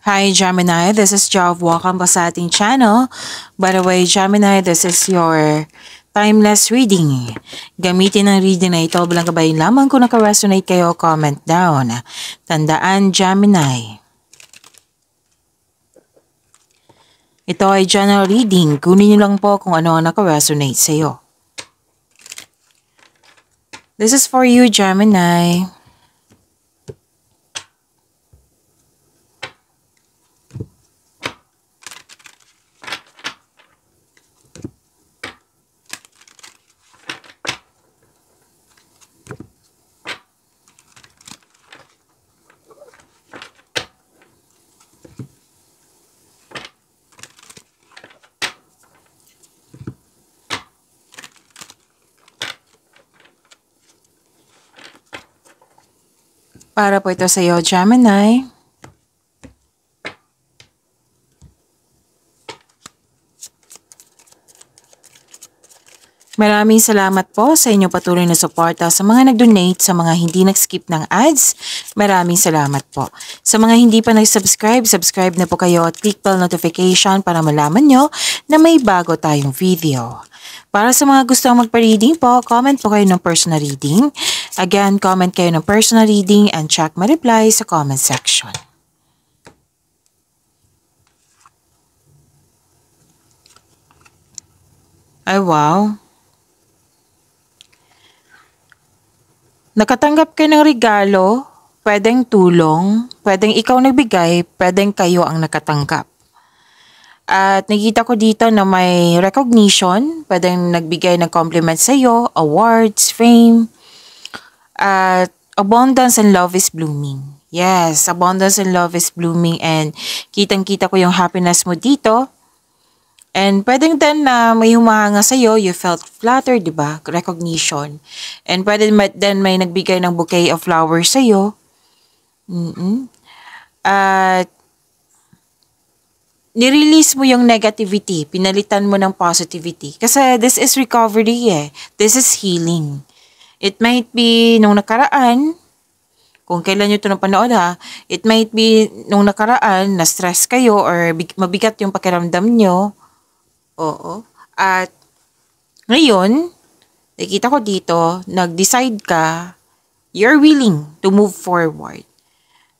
Hi Gemini, this is Jov. Welcome po sa ating channel. By the way, Gemini, this is your timeless reading. Gamitin ang reading na ito bilang gabay lamang kung naka-resonate kayo, comment down. Tandaan, Gemini. Ito ay general reading. Kunin niyo lang po kung ano ang naka-resonate sa iyo. This is for you, Gemini. Para po ito sa iyo, Gemini. Maraming salamat po sa inyong patuloy na suporta sa mga nag-donate, sa mga hindi nag-skip ng ads. Maraming salamat po. Sa mga hindi pa nag-subscribe, subscribe na po kayo at click bell notification para malaman nyo na may bago tayong video. Para sa mga gusto magpa-reading po, comment po kayo ng personal reading. Again, comment kayo ng personal reading and check my reply sa comment section. Ay, wow. Nakatanggap kayo ng regalo, pwedeng tulong, pwedeng ikaw nagbigay, pwedeng kayo ang nakatanggap. At nakita ko dito na may recognition, pwedeng nagbigay ng compliment sa iyo, awards, fame, at abundance and love is blooming. Yes, abundance and love is blooming and kitang-kita ko yung happiness mo dito. And pwedeng din na may humahanga sa'yo, you felt flattered, di ba? Recognition. And pwede din may nagbigay ng bouquet of flowers sa'yo. At nirelease mo yung negativity, pinalitan mo ng positivity. Kasi this is recovery eh. This is healing. It might be nung nakaraan, kung kailan nyo ito napanood ha, it might be nung nakaraan, na-stress kayo or mabigat yung pakiramdam nyo. Oo. At ngayon, nakita ko dito, nag-decide ka, you're willing to move forward.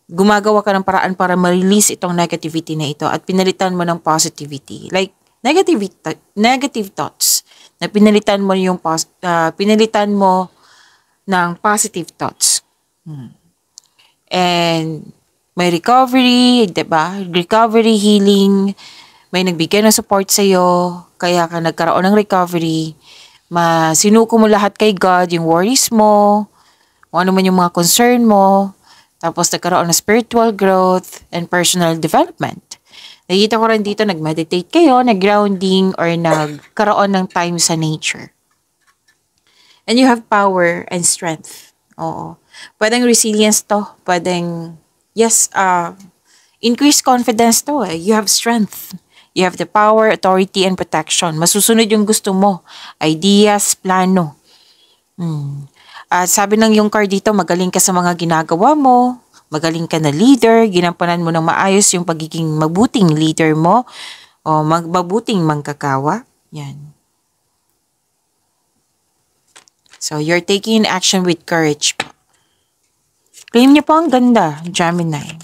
Gumagawa ka ng paraan para ma-release itong negativity na ito at pinalitan mo ng positivity. Like, negative thoughts. Na pinalitan mo ng positive thoughts. And may recovery, diba? Recovery, healing, may nagbigay ng support sa'yo, kaya ka nagkaroon ng recovery. Sinuko mo lahat kay God, yung worries mo, kung ano man yung mga concern mo, tapos nagkaroon ng spiritual growth and personal development. Nakita ko rin dito, nag-meditate kayo, nag-grounding, or nagkaroon ng time sa nature. And you have power and strength. Oo. Pwedeng resilience to, pwedeng, yes, increased confidence to eh. You have strength. You have the power, authority, and protection. Masusunod yung gusto mo. Ideas, plano. At sabi ng yung card dito, magaling ka sa mga ginagawa mo. Magaling ka na leader. Ginampanan mo ng maayos yung pagiging mabuting leader mo. O mabuting manggagawa. Yan. So, you're taking action with courage. Claim niyo po ang ganda, Gemini.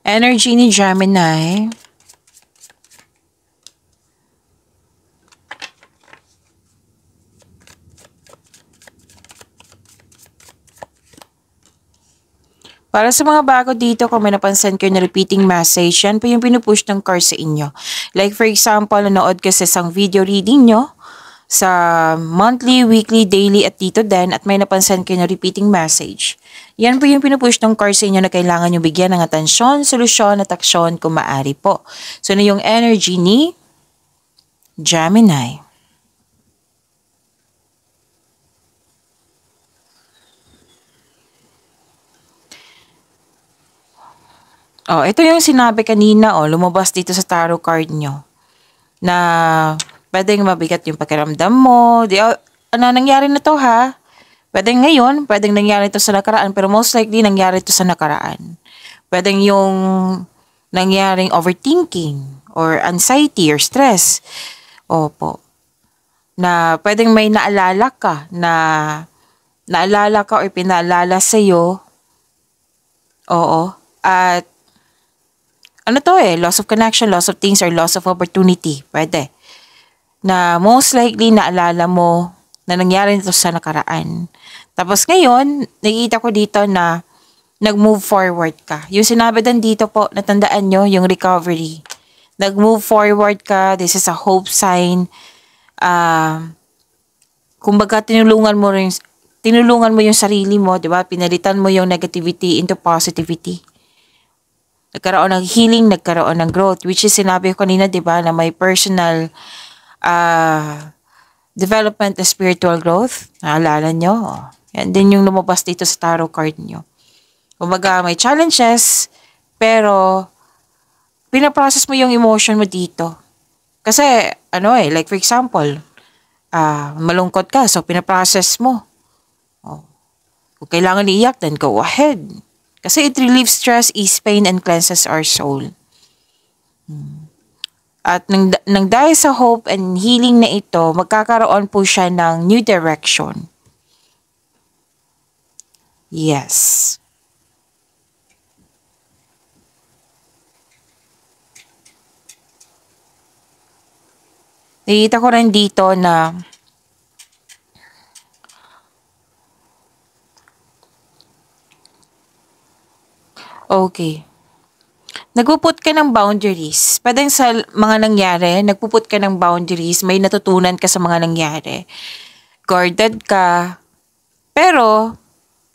Energy ni Gemini. Para sa mga bago dito, kung may napansin kayo na repeating message, yan po yung pinupush ng card sa inyo. Like for example, nanood ka sa isang video reading nyo, sa monthly, weekly, daily at dito din at may napansin kayo na repeating message. Yan po yung pinupush ng card sa inyo na kailangan nyo bigyan ng atensyon, solusyon at aksyon kung maaari po. So na yung energy ni Gemini. Oh, ito yung sinabi kanina, lumabas dito sa tarot card nyo na pwedeng mabigat yung pakiramdam mo. nangyari na to ha. Pwedeng ngayon, pwedeng nangyari to sa nakaraan, pero most likely nangyari to sa nakaraan. Pwedeng yung nangyaring overthinking or anxiety or stress. Opo. Na pwedeng may naalala ka or pinaalala sa'yo. Oo. At ano to loss of connection, loss of things, or loss of opportunity. Pwede. Na most likely naalala mo na nangyari nito sa nakaraan. Tapos ngayon, nakikita ko dito na nag-move forward ka. Yung sinabi din dito po, natandaan nyo, yung recovery. Nag-move forward ka, this is a hope sign. Kumbaga, tinulungan mo yung sarili mo, di ba? Pinalitan mo yung negativity into positivity. Nagkaroon ng healing, nagkaroon ng growth, which is sinabi ko kanina, di ba, na may personal development and spiritual growth. Naalala nyo? Yan din yung lumabas dito sa tarot card nyo. Kumbaga, may challenges, pero pinaprocess mo yung emotion mo dito. Kasi, like for example, malungkot ka, so pinaprocess mo. Kung kailangan iiyak, then go ahead. Kasi it relieves stress, ease pain, and cleanses our soul. At nang dahil sa hope and healing na ito, magkakaroon po siya ng new direction. Yes. Nakita ko rin dito na okay. Nagpuput ka ng boundaries. Pwedeng sa mga nangyari, nagpuput ka ng boundaries, may natutunan ka sa mga nangyari. Guarded ka, pero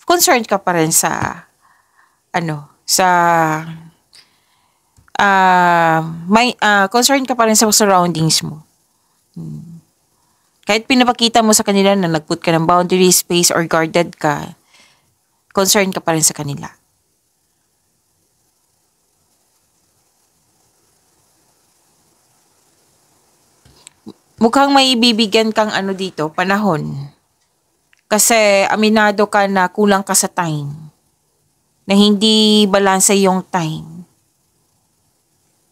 concerned ka pa rin sa concerned ka pa rin sa surroundings mo. Kahit pinapakita mo sa kanila na nagput ka ng boundaries, space, or guarded ka, concerned ka pa rin sa kanila. Mukhang may bibigyan kang dito, panahon. Kasi aminado ka na kulang ka sa time. Na hindi balanse yung time.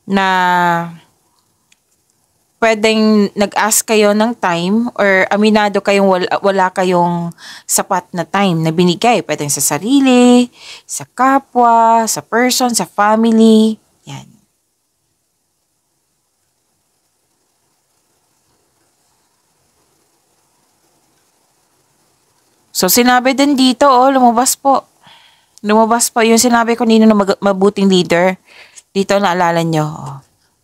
Na pwedeng nag-ask kayo ng time or aminado kayong wala kayong sapat na time na binigay. Pwedeng sa sarili, sa kapwa, sa person, sa family. Yan. So, sinabi din dito, lumabas po. Lumabas po yung sinabi ko nino na mabuting leader. Dito, naalala nyo.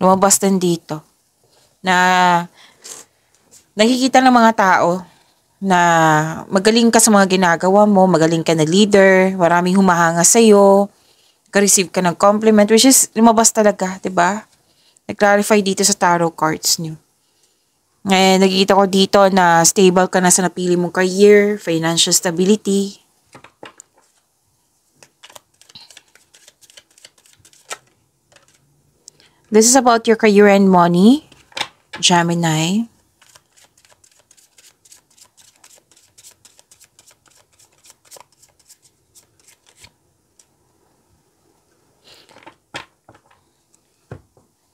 Lumabas din dito. Na nakikita ng mga tao na magaling ka sa mga ginagawa mo, magaling ka na leader, maraming humahanga sa'yo, ka-receive ka ng compliment, which is lumabas talaga, diba? Nag-clarify dito sa tarot cards nyo. Ngayon, nakikita ko dito na stable ka na sa napili mong career, financial stability. This is about your career and money, Gemini.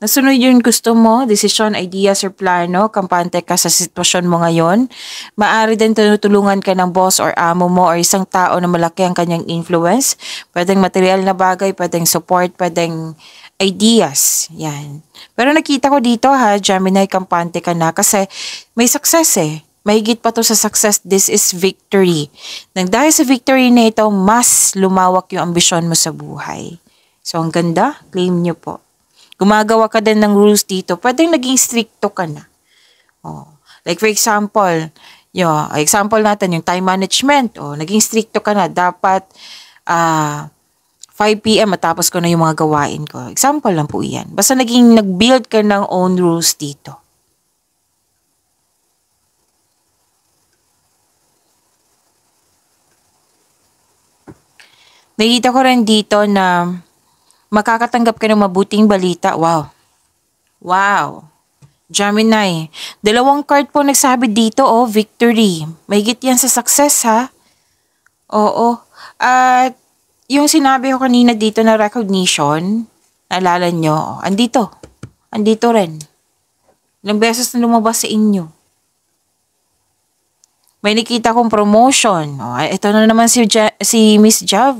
Nasunod yung gusto mo, desisyon, ideas, or plano, kampante ka sa sitwasyon mo ngayon. Maaari din tinutulungan ka ng boss or amo mo or isang tao na malaki ang kanyang influence. Pwedeng material na bagay, pwedeng support, pwedeng ideas. Yan. Pero nakita ko dito Gemini, kampante ka na kasi may success Mahigit pa to sa success, this is victory. Nang dahil sa victory na ito, mas lumawak yung ambisyon mo sa buhay. So, ang ganda, claim nyo po. Gumagawa ka din ng rules dito, pwedeng naging stricto ka na. Like for example, example natin, yung time management. Naging stricto ka na. Dapat 5 p.m. matapos ko na yung mga gawain ko. Example lang po yan. Basta nag-build ka ng own rules dito. Nakita ko rin dito na makakatanggap ka ng mabuting balita. Wow. Gemini, dalawang card po nagsabi dito, oh, victory. Mahigit yan sa success, ha? Oo. At yung sinabi ko kanina dito na recognition, naalala nyo, andito. Andito rin. Ilang beses na lumabas sa inyo. May nakita kong promotion. Oh, ito na naman si Miss Jav.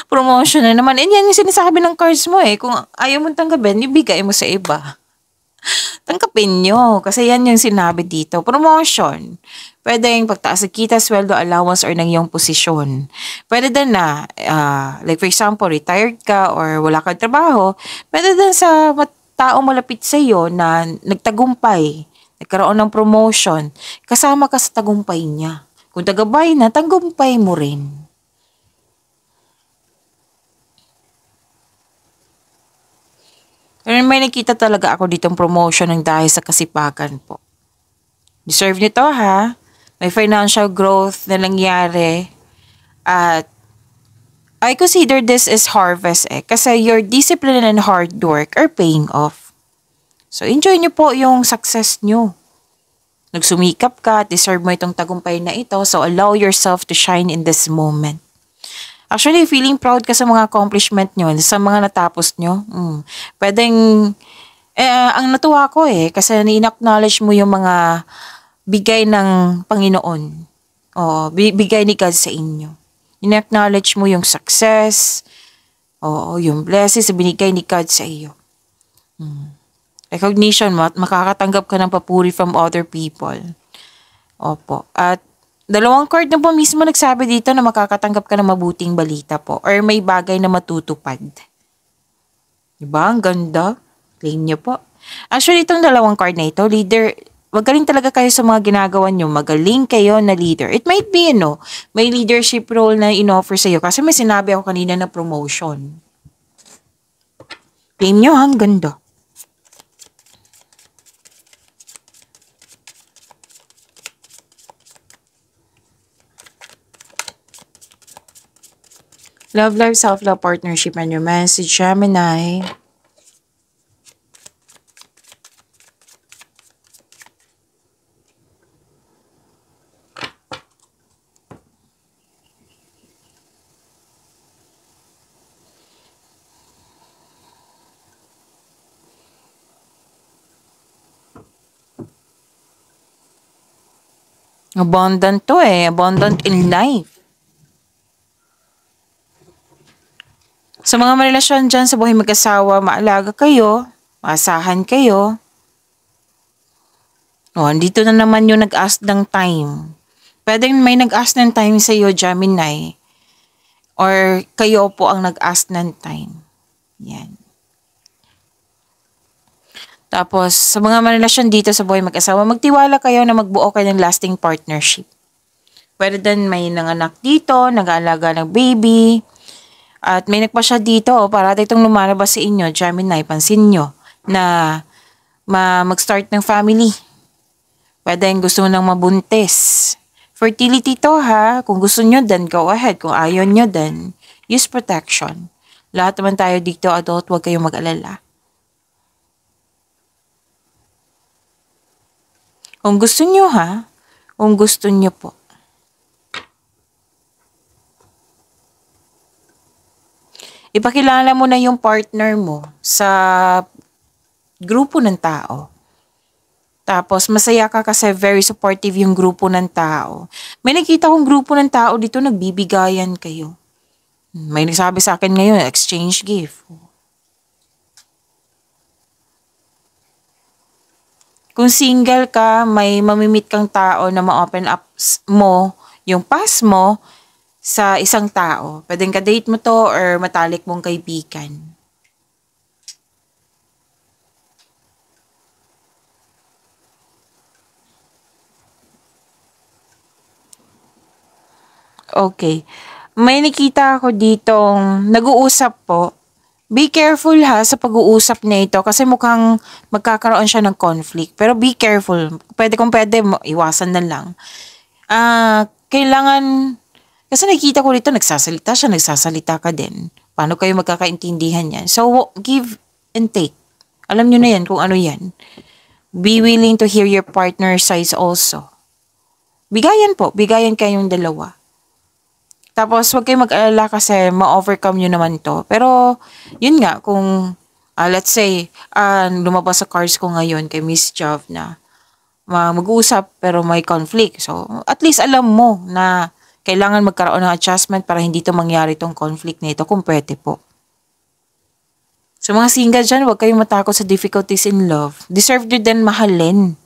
Promotion na naman. And yan yung sinasabi ng cards mo eh. Kung ayaw mong tanggapin, ibigay mo sa iba. Tanggapin nyo. Kasi yan yung sinabi dito. Promotion. Pwede yung pagtaas ng kita, sweldo, allowance, or ng iyong posisyon. Pwede din na, like for example, retired ka or wala kang trabaho. Pwede din sa tao malapit sa iyo na nagtagumpay, nagkaroon ng promotion, kasama ka sa tagumpay niya. Kung tagabay na, tagumpay mo rin. Pero may nakita talaga ako ditong promotion ng dahil sa kasipagan po. Deserve nito ha. May financial growth na nangyari. At I consider this as harvest eh. Kasi your discipline and hard work are paying off. So enjoy nyo po yung success nyo. Nagsumikap ka, deserve mo itong tagumpay na ito. So allow yourself to shine in this moment. Actually, feeling proud ka sa mga accomplishment nyo, sa mga natapos nyo. Pwedeng, ang natuwa ko eh, kasi ni-acknowledge mo yung mga bigay ng Panginoon. O, bigay ni God sa inyo. In-acknowledge mo yung success, o yung blessings na binigay ni God sa iyo. Recognition mo, makakatanggap ka ng papuri from other people. Opo. At dalawang card na po mismo nagsabi dito na makakatanggap ka ng mabuting balita po or may bagay na matutupad. Diba? Ang ganda. Claim niyo po. Actually, itong dalawang card na ito, leader, magaling talaga kayo sa mga ginagawa niyo. Magaling kayo na leader. It might be, may leadership role na in-offer sa iyo kasi may sinabi ako kanina na promotion. Claim niyo, ang ganda. Love life, self-love, partnership, and romance, Gemini. Abundant to eh. Abundant in life. Sa mga marelasyon dyan sa buhay mag-asawa, maalaga kayo, maasahan kayo. O, andito na naman yung nag-ask ng time. Pwedeng may nag-ask ng time sa iyo, Gemini. Or kayo po ang nag-ask ng time. Yan. Tapos, sa mga marelasyon dito sa buhay mag-asawa, magtiwala kayo na magbuo kayo ng lasting partnership. Pwede din may nanganak dito, nag-aalaga ng baby. At may nagpasya dito, para itong lumalabas sa inyo, Gemini, pansin nyo, na mag-start ng family. Pwede yung gusto nang mabuntis. Fertility to ha, kung gusto nyo then go ahead. Kung ayaw nyo then, use protection. Lahat naman tayo dito, adult, huwag kayong mag-alala. Kung gusto nyo ha, kung gusto nyo po. Ipakilala mo na yung partner mo sa grupo ng tao. Tapos, masaya ka kasi very supportive yung grupo ng tao. May nakita kong grupo ng tao dito, nagbibigayan kayo. May nagsabi sa akin ngayon, exchange gift. Kung single ka, may mamimit kang tao na ma-open up mo yung past mo sa isang tao. Pwedeng ka-date mo to or matalik mong kaibigan. Okay. May nakita ako ditong nag-uusap po. Be careful ha sa pag-uusap na ito kasi mukhang magkakaroon siya ng conflict. Pero be careful. Pwede kung pwede, iwasan na lang. Kailangan, kasi nakikita ko dito, nagsasalita siya, nagsasalita ka din. Paano kayo magkakaintindihan yan? So, give and take. Alam nyo na yan kung ano yan. Be willing to hear your partner's sides also. Bigayan kayong dalawa. Tapos, huwag kayong mag-alala kasi ma-overcome nyo naman to. Pero, yun nga, kung, let's say, lumabas sa cards ko ngayon kay Miss Jav na mag-uusap pero may conflict. So, at least alam mo na kailangan magkaroon ng adjustment para hindi to mangyari tong conflict na ito kung pwede po. So, mga single dyan, huwag kayong matakot sa difficulties in love. Deserve nyo din mahalin.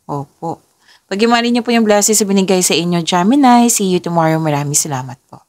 Opo. Pag-imanin niyo po yung blessings na binigay sa inyo, Gemini. See you tomorrow. Maraming salamat po.